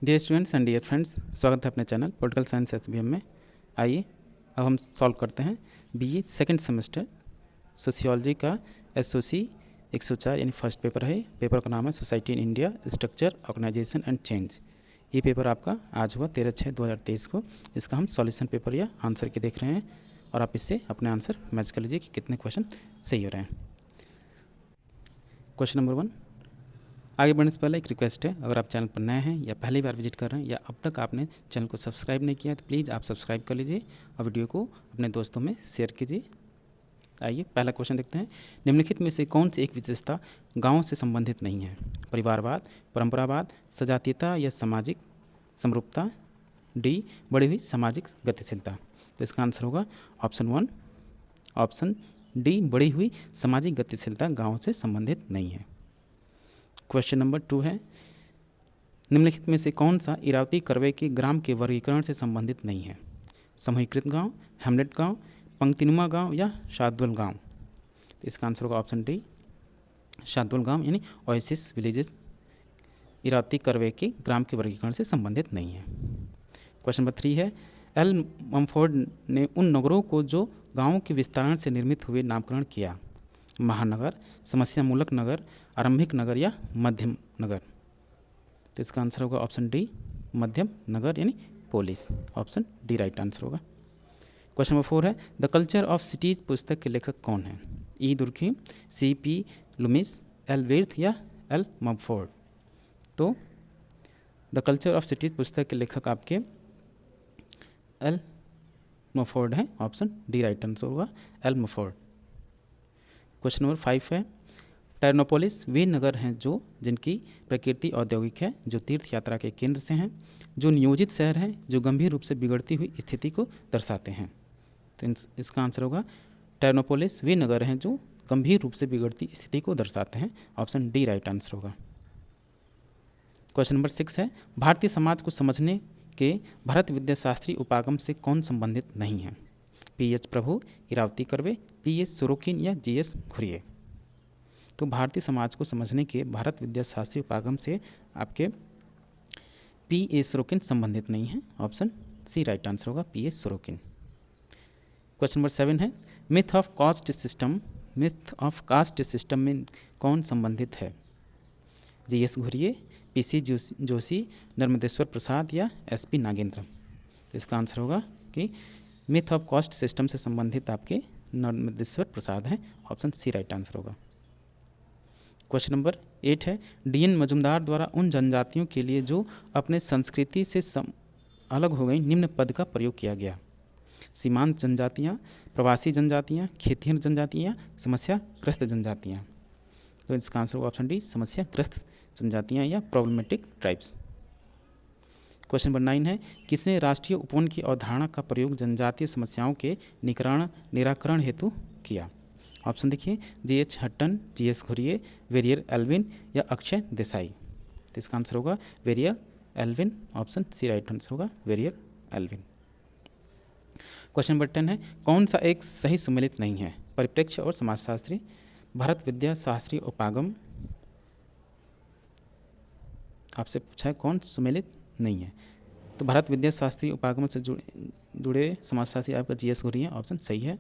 Dear students and dear friends, स्वागत है अपने चैनल पॉलिटिकल साइंस एसबीएम में। आइए अब हम सॉल्व करते हैं बीए सेकंड सेमेस्टर सोशियोलॉजी का एसओसी 104 यानी फर्स्ट पेपर है। पेपर का नाम है society in India, structure, organisation and change. ये पेपर आपका आज हुआ 13/6/2023 को। इसका हम सॉल्यूशन पेपर या आंसर के देख रहे हैं और आप इससे अपने आंसर मैच कर लीजिए कि कितने क्वेश्चन सही हो रहे हैं। Question number 1। आगे बढ़ने से पहले एक रिक्वेस्ट है, अगर आप चैनल पर नए हैं या पहली बार विजिट कर रहे हैं या अब तक आपने चैनल को सब्सक्राइब नहीं किया है तो प्लीज़ आप सब्सक्राइब कर लीजिए और वीडियो को अपने दोस्तों में शेयर कीजिए। आइए पहला क्वेश्चन देखते हैं। निम्नलिखित में से कौन सी एक विशेषता गाँव से संबंधित नहीं है? परिवारवाद, परंपरावाद, सजातीयता या सामाजिक समरूपता, डी बढ़ी हुई सामाजिक गतिशीलता। तो इसका आंसर होगा ऑप्शन 1, ऑप्शन डी बढ़ी हुई सामाजिक गतिशीलता गाँव से संबंधित नहीं है। क्वेश्चन नंबर 2 है, निम्नलिखित में से कौन सा इरावती करवे के ग्राम के वर्गीकरण से संबंधित नहीं है? समूहीकृत गांव, हेमलेट गांव, पंक्तिनुमा गांव या शाद्वल गांव। तो इसका आंसर होगा ऑप्शन डी, शाद्वल गांव यानी ओएसिस विलेजेस इरावती करवे के ग्राम के वर्गीकरण से संबंधित नहीं है। क्वेश्चन नंबर 3 है, एल मम्फोर्ड ने उन नगरों को जो गाँव के विस्तारण से निर्मित हुए नामकरण किया? महानगर, समस्या मूलक नगर, आरंभिक नगर या मध्यम नगर। तो इसका आंसर होगा ऑप्शन डी, मध्यम नगर यानी police. Option D right answer होगा। क्वेश्चन नंबर 4 है, द कल्चर ऑफ सिटीज पुस्तक के लेखक कौन है? ई दुर्खी, सी पी लुमिस, एल विर्थ या एल मम्फोर्ड। तो द कल्चर ऑफ सिटीज पुस्तक के लेखक आपके एल मम्फोर्ड है। ऑप्शन डी राइट आंसर होगा एल मम्फोर्ड। क्वेश्चन नंबर 5 है, टेर्नोपोलिस वे नगर हैं जो जिनकी प्रकृति औद्योगिक है, जो तीर्थ यात्रा के केंद्र से हैं, जो नियोजित शहर हैं, जो गंभीर रूप से बिगड़ती हुई स्थिति को दर्शाते हैं। तो इसका आंसर होगा टेर्नोपोलिस वे नगर हैं जो गंभीर रूप से बिगड़ती स्थिति को दर्शाते हैं। ऑप्शन डी राइट आंसर होगा। क्वेश्चन नंबर 6 है, भारतीय समाज को समझने के भरत विद्याशास्त्री उपागम से कौन संबंधित नहीं है? पी.एच. प्रभु, इरावती कर्वे, पी.एस. सोरोकिन या जी.एस. घुरिये। तो भारतीय समाज को समझने के भारत विद्याशास्त्री उपागम से आपके पी.ए. सोरोकिन संबंधित नहीं है। ऑप्शन सी राइट आंसर होगा पी.एस. सोरोकिन। क्वेश्चन नंबर 7 है, मिथ ऑफ कास्ट सिस्टम में कौन संबंधित है? जी.एस. घुरिये, पी.सी. जोशी, नर्मदेश्वर प्रसाद या एस.पी. नागेंद्र। इसका आंसर होगा कि मिथ ऑफ कास्ट सिस्टम से संबंधित आपके नर्मदेश्वर प्रसाद हैं। ऑप्शन सी राइट आंसर होगा। क्वेश्चन नंबर 8 है, डी.एन. मजुमदार द्वारा उन जनजातियों के लिए जो अपने संस्कृति से अलग हो गई निम्न पद का प्रयोग किया गया? सीमांत जनजातियाँ, प्रवासी जनजातियाँ, खेतिहर जनजातियाँ, समस्याग्रस्त जनजातियाँ। तो इसका आंसर होगा ऑप्शन डी, समस्याग्रस्त जनजातियाँ या प्रॉब्लमेटिक ट्राइब्स। क्वेश्चन नंबर 9 है, किसने राष्ट्रीय उपवन की अवधारणा का प्रयोग जनजातीय समस्याओं के निराकरण हेतु किया? ऑप्शन देखिए, G H. Hutton, G S. Ghurye, Verrier Elwin या अक्षय देसाई। तो इसका आंसर होगा Verrier Elwin. Option C right answer होगा वेरियर एल्विन। क्वेश्चन नंबर 10 है, कौन सा एक सही सुमेलित नहीं है? परिप्रेक्ष्य और समाजशास्त्री, भारत विद्या शास्त्री उपागम। आपसे पूछा है कौन सुमेलित नहीं है, तो भारत विद्या शास्त्री उपागम से जुड़े समाजशास्त्री आपका जी.एस. घुरिये। ऑप्शन सही है।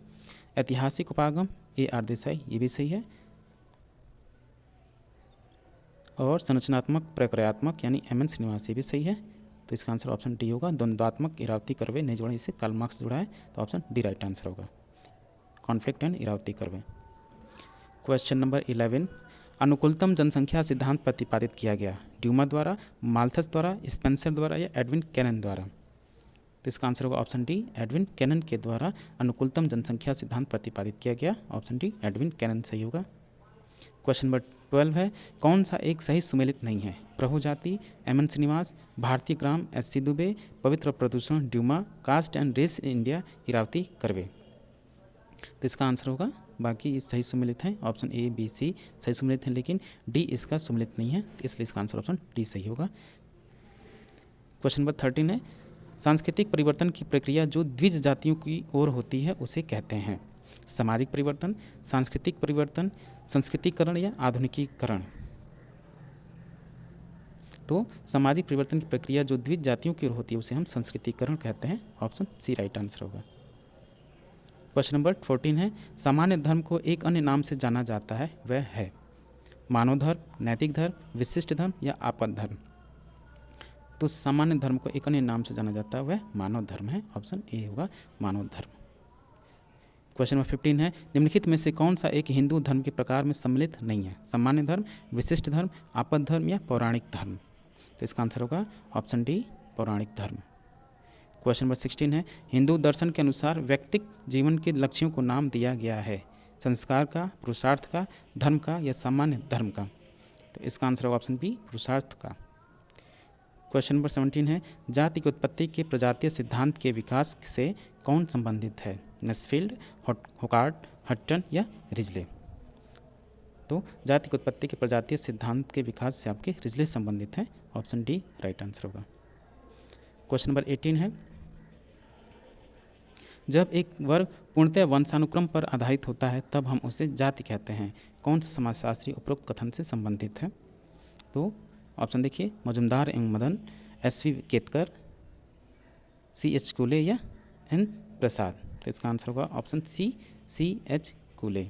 ऐतिहासिक उपागम ए.आर. देसाई, ये भी सही है। और संरचनात्मक प्रक्रियात्मक यानी एम.एन. श्रीनिवास, ये भी सही है। तो इसका आंसर ऑप्शन डी होगा। द्वंद्वात्मक इरावती कर्वे नहीं जोड़ा, इसे कार्ल मार्क्स जुड़ा है, तो ऑप्शन डी राइट आंसर होगा। Conflict and Irawati Karve. Question number 11, अनुकूलतम जनसंख्या सिद्धांत प्रतिपादित किया गया? ड्यूमा द्वारा, माल्थस द्वारा, स्पेंसर द्वारा या एडविन कैनन द्वारा। तो इसका आंसर होगा ऑप्शन डी, एडविन कैनन के द्वारा अनुकूलतम जनसंख्या सिद्धांत प्रतिपादित किया गया। ऑप्शन डी, एडविन कैनन सही होगा। क्वेश्चन नंबर 12 है, कौन सा एक सही सुमेलित नहीं है? प्रभु जाति, एम.एन. श्रीनिवास, भारतीय ग्राम, एस.सी. दुबे, पवित्र प्रदूषण, Dumont, caste and race India, Irawati Karve. तो इसका आंसर होगा, बाकी ये सही सुमेलित हैं। ऑप्शन ए, बी, सी सही सुमेलित हैं, लेकिन डी इसका सुमेलित नहीं है, इसलिए इसका आंसर ऑप्शन डी सही होगा। क्वेश्चन नंबर 13 है, सांस्कृतिक परिवर्तन की प्रक्रिया जो द्विज जातियों की ओर होती है उसे कहते हैं? सामाजिक परिवर्तन, सांस्कृतिक परिवर्तन, संस्कृतिकरण या आधुनिकीकरण। तो सामाजिक परिवर्तन की प्रक्रिया जो द्विज जातियों की ओर होती है उसे हम संस्कृतिकरण कहते हैं। ऑप्शन सी राइट आंसर होगा। क्वेश्चन नंबर 14 है, सामान्य धर्म को एक अन्य नाम से जाना जाता है, वह है मानव धर्म, नैतिक धर्म, विशिष्ट धर्म या आपद धर्म। तो सामान्य धर्म को एक अन्य नाम से जाना जाता है, वह मानव धर्म है। ऑप्शन ए होगा मानव धर्म। क्वेश्चन नंबर 15 है, निम्नलिखित में से कौन सा एक हिंदू धर्म के प्रकार में सम्मिलित नहीं है? सामान्य धर्म, विशिष्ट धर्म, आपद धर्म या पौराणिक धर्म। तो इसका आंसर होगा ऑप्शन डी पौराणिक धर्म। क्वेश्चन नंबर 16 है, हिंदू दर्शन के अनुसार व्यक्तिगत जीवन के लक्ष्यों को नाम दिया गया है, संस्कार का, पुरुषार्थ का, धर्म का या सामान्य धर्म का। तो इसका आंसर होगा ऑप्शन बी पुरुषार्थ का। क्वेश्चन नंबर 17 है, जाति की उत्पत्ति के प्रजातीय सिद्धांत के विकास से कौन संबंधित है? नेस्फील्ड, होकार्ट, हट्टन या रिजले। तो जाति की उत्पत्ति के प्रजातीय सिद्धांत के विकास से आपके रिजले संबंधित हैं। ऑप्शन डी राइट आंसर होगा। क्वेश्चन नंबर 18 है, जब एक वर्ग पूर्णतः वंशानुक्रम पर आधारित होता है तब हम उसे जाति कहते हैं। कौन सा समाजशास्त्री उपरोक्त कथन से संबंधित है? तो ऑप्शन देखिए, मजुमदार एवं मदन, एस.वी. केतकर, C.H. कूले या N. प्रसाद। तो इसका आंसर होगा option C C.H. कूले।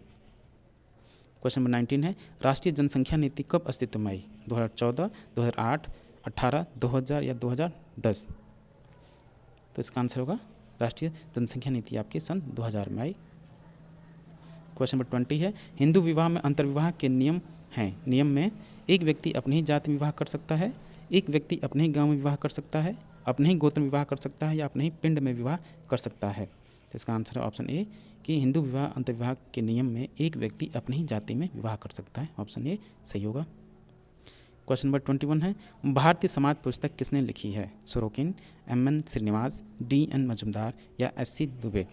Question number 19 है, राष्ट्रीय जनसंख्या नीति कब अस्तित्व में आई? 2014, 2008, 18, 2000 या 2010। तो इसका आंसर होगा राष्ट्रीय जनसंख्या नीति आपके सन 2000 में आई। क्वेश्चन नंबर 20 है, हिंदू विवाह में अंतर्विवाह के नियम हैं। नियम में एक व्यक्ति अपनी ही जाति में विवाह कर सकता है, एक व्यक्ति अपने ही गांव में विवाह कर सकता है, अपने ही गोत्र में विवाह कर सकता है या अपने ही पिंड में विवाह कर सकता है। तो इसका आंसर है ऑप्शन ए कि हिंदू विवाह अंतर्विवाह के नियम में एक व्यक्ति अपनी ही जाति में विवाह कर सकता है। ऑप्शन ए सही होगा। क्वेश्चन नंबर 21 है, भारतीय समाज पुस्तक किसने लिखी है? Sorokin, M.N. Srinivas, D.N. Majumdar या S.C. दुबे।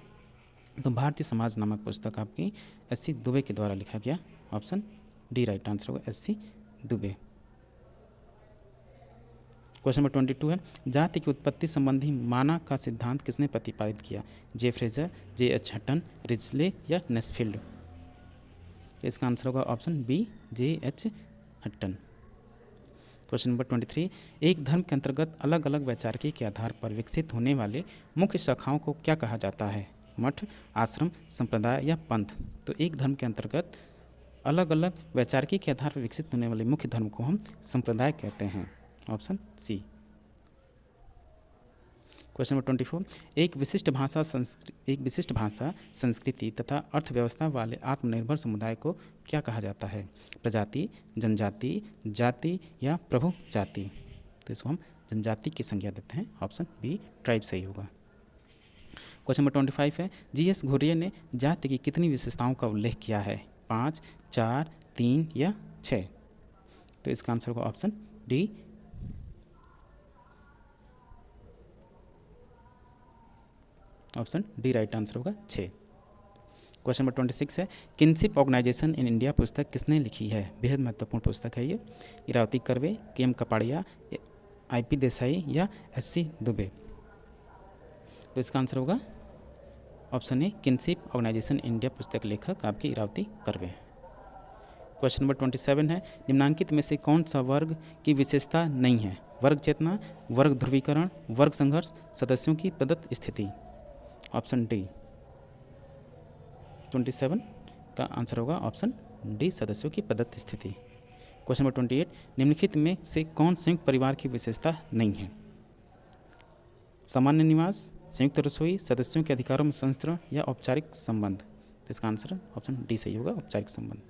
तो भारतीय समाज नामक पुस्तक आपकी S.C. दुबे के द्वारा लिखा गया। ऑप्शन डी राइट आंसर होगा S.C. दुबे। क्वेश्चन नंबर 22 है, जाति की उत्पत्ति संबंधी माना का सिद्धांत किसने प्रतिपादित किया? जे फ्रेजर, J.H. हटन, रिजले या नेस्फील्ड। इसका आंसर होगा ऑप्शन बी J.H. हटन। क्वेश्चन नंबर 23, एक धर्म के अंतर्गत अलग अलग वैचारिकी के आधार पर विकसित होने वाले मुख्य शाखाओं को क्या कहा जाता है? मठ, आश्रम, संप्रदाय या पंथ। तो एक धर्म के अंतर्गत अलग अलग वैचारिकी के आधार पर विकसित होने वाले मुख्य धर्म को हम संप्रदाय कहते हैं। Option C. क्वेश्चन नंबर 24, एक विशिष्ट भाषा, संस्कृति तथा अर्थव्यवस्था वाले आत्मनिर्भर समुदाय को क्या कहा जाता है? प्रजाति, जनजाति, जाति या प्रभु जाति। तो इसको हम जनजाति की संज्ञा देते हैं। ऑप्शन बी ट्राइब सही होगा। क्वेश्चन नंबर 25 है, G.S. घुरिये ने जाति की कितनी विशेषताओं का उल्लेख किया है? 5, 4, 3 या 6। तो इसका आंसर होगा ऑप्शन डी राइट आंसर होगा 6। क्वेश्चन नंबर 26 है, किनशिप ऑर्गेनाइजेशन इन इंडिया पुस्तक किसने लिखी है? बेहद महत्वपूर्ण पुस्तक है ये। इरावती कर्वे, के.एम. कपाड़िया, I.P. देसाई या S.C. दुबे। तो इसका आंसर होगा option A kinship organisation India पुस्तक लेखक आपके इरावती कर्वे हैं। क्वेश्चन नंबर 27 है, निम्नांकित में से कौन सा वर्ग की विशेषता नहीं है? वर्ग चेतना, वर्ग ध्रुवीकरण, वर्ग संघर्ष, सदस्यों की प्रदत्त स्थिति। ऑप्शन डी 27 का आंसर होगा ऑप्शन डी सदस्यों की प्रदत्त स्थिति। क्वेश्चन नंबर 28, निम्नलिखित में से कौन संयुक्त परिवार की विशेषता नहीं है? सामान्य निवास, संयुक्त रसोई, सदस्यों के अधिकारों में संस्तरण या औपचारिक संबंध। तो इसका आंसर ऑप्शन डी सही होगा, औपचारिक संबंध।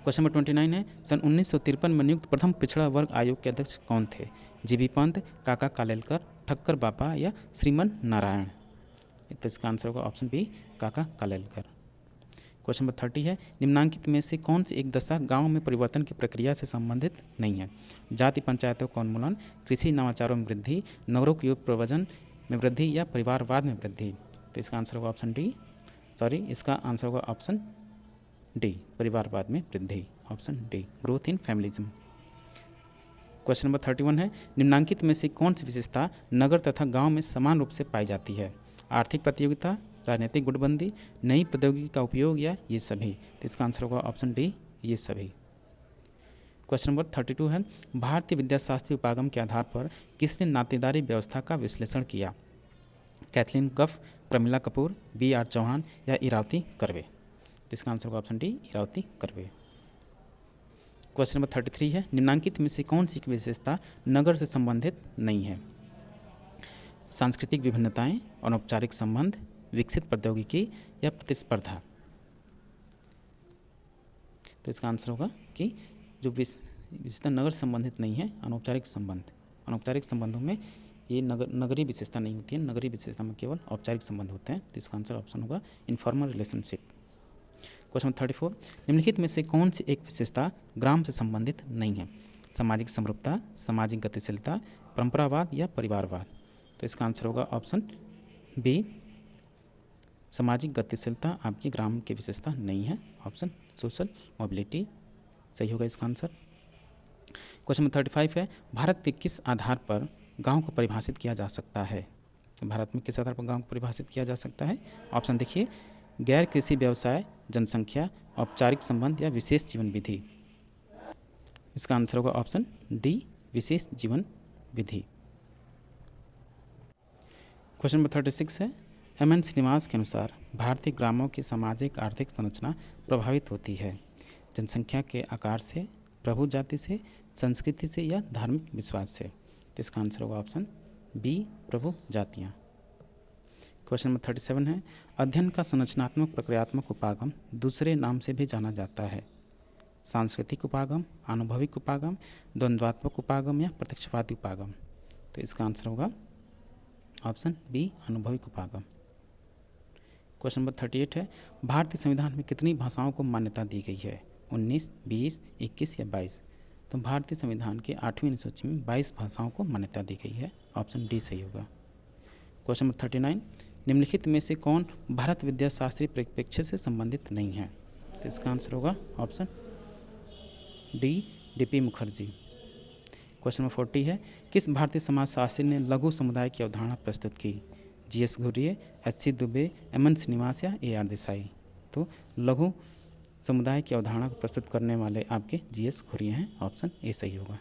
क्वेश्चन नंबर 29 है, सन 1953 में नियुक्त प्रथम पिछड़ा वर्ग आयोग के अध्यक्ष कौन थे? जीबी पंत, काका कालेलकर, ठक्कर बापा या श्रीमन नारायण। तो इसका आंसर होगा ऑप्शन बी काका कालेलकर। क्वेश्चन नंबर 30 है, निम्नांकित में से कौन सी एक दशा गांव में परिवर्तन की प्रक्रिया से संबंधित नहीं है? जाति पंचायतों का उन्मूलन, कृषि नवाचारों में वृद्धि, नगरों के युग प्रवचन में वृद्धि या परिवारवाद में वृद्धि। तो इसका आंसर होगा ऑप्शन डी इसका आंसर होगा ऑप्शन डी परिवारवाद में वृद्धि। Option D growth in familism. Question number 31 है, निम्नांकित में से कौन सी विशेषता नगर तथा गांव में समान रूप से पाई जाती है? आर्थिक प्रतियोगिता, राजनीतिक गुटबंदी, नई प्रौद्योगिकी का उपयोग या ये सभी। तो इसका आंसर होगा ऑप्शन डी ये सभी। क्वेश्चन नंबर 32 है, भारतीय विद्याशास्त्री उपागम के आधार पर किसने नातेदारी व्यवस्था का विश्लेषण किया? Kathleen Gough, Pramila Kapoor, B.R. Chauhan या इरावती कर्वे? इसका आंसर होगा option D, Irawati Karve. Question number 33 है, निम्नलिखित में से कौन सी एक विशेषता नगर से संबंधित नहीं है? सांस्कृतिक विभिन्नताएं, अनौपचारिक संबंध, विकसित प्रौद्योगिकी या प्रतिस्पर्धा? तो इसका आंसर होगा कि जो विशेषता नगर से संबंधित नहीं है, अनौपचारिक संबंध। अनौपचारिक संबंधों में ये नगरीय विशेषता नहीं होती है, नगरीय विशेषता में केवल औपचारिक संबंध होते हैं। तो इसका आंसर ऑप्शन होगा इनफॉर्मल रिलेशनशिप। क्वेश्चन 34, निम्नलिखित में से कौन सी एक विशेषता ग्राम से संबंधित नहीं है? सामाजिक समरूपता, सामाजिक गतिशीलता, परंपरावाद या परिवारवाद? तो इसका आंसर होगा ऑप्शन बी, सामाजिक गतिशीलता आपकी ग्राम की विशेषता नहीं है। ऑप्शन सोशल मोबिलिटी सही होगा इसका आंसर। क्वेश्चन नंबर 35 है, भारत के किस आधार पर गांव को परिभाषित किया जा सकता है? भारत में किस आधार पर गांव को परिभाषित किया जा सकता है? ऑप्शन देखिए, गैर कृषि व्यवसाय, जनसंख्या, औपचारिक संबंध या विशेष जीवन विधि? इसका आंसर होगा ऑप्शन डी, विशेष जीवन विधि। क्वेश्चन नंबर 36 है, M.N. श्रीनिवास के अनुसार भारतीय ग्रामों की सामाजिक आर्थिक संरचना प्रभावित होती है जनसंख्या के आकार से, प्रभु जाति से, संस्कृति से या धार्मिक विश्वास से? तो इसका आंसर होगा ऑप्शन बी, प्रभु जातियाँ। क्वेश्चन नंबर 37 है, अध्ययन का संरचनात्मक प्रक्रियात्मक उपागम दूसरे नाम से भी जाना जाता है? सांस्कृतिक उपागम, आनुभविक उपागम, द्वंद्वात्मक उपागम या प्रत्यक्षवादी उपागम? तो इसका आंसर होगा ऑप्शन बी, अनुभविक उपागम। क्वेश्चन नंबर 38 है, भारतीय संविधान में कितनी भाषाओं को मान्यता दी गई है? 19, 20, 21 या 22? तो भारतीय संविधान के 8वीं अनुसूची में 22 भाषाओं को मान्यता दी गई है। ऑप्शन डी सही होगा। क्वेश्चन नंबर 39, निम्नलिखित में से कौन भारत विद्याशास्त्री परिप्रेक्ष्य से संबंधित नहीं है? तो इसका आंसर होगा option D, D.P. Mukherjee. Question number 40 है, किस भारतीय समाजशास्त्री ने लघु समुदाय की अवधारणा प्रस्तुत की? G.S. Ghurye, H.C. Dubey, M.N. Srinivas या A.R. देसाई? तो लघु समुदाय की अवधारणा को प्रस्तुत करने वाले आपके G.S. घुरिये हैं। ऑप्शन ए सही होगा।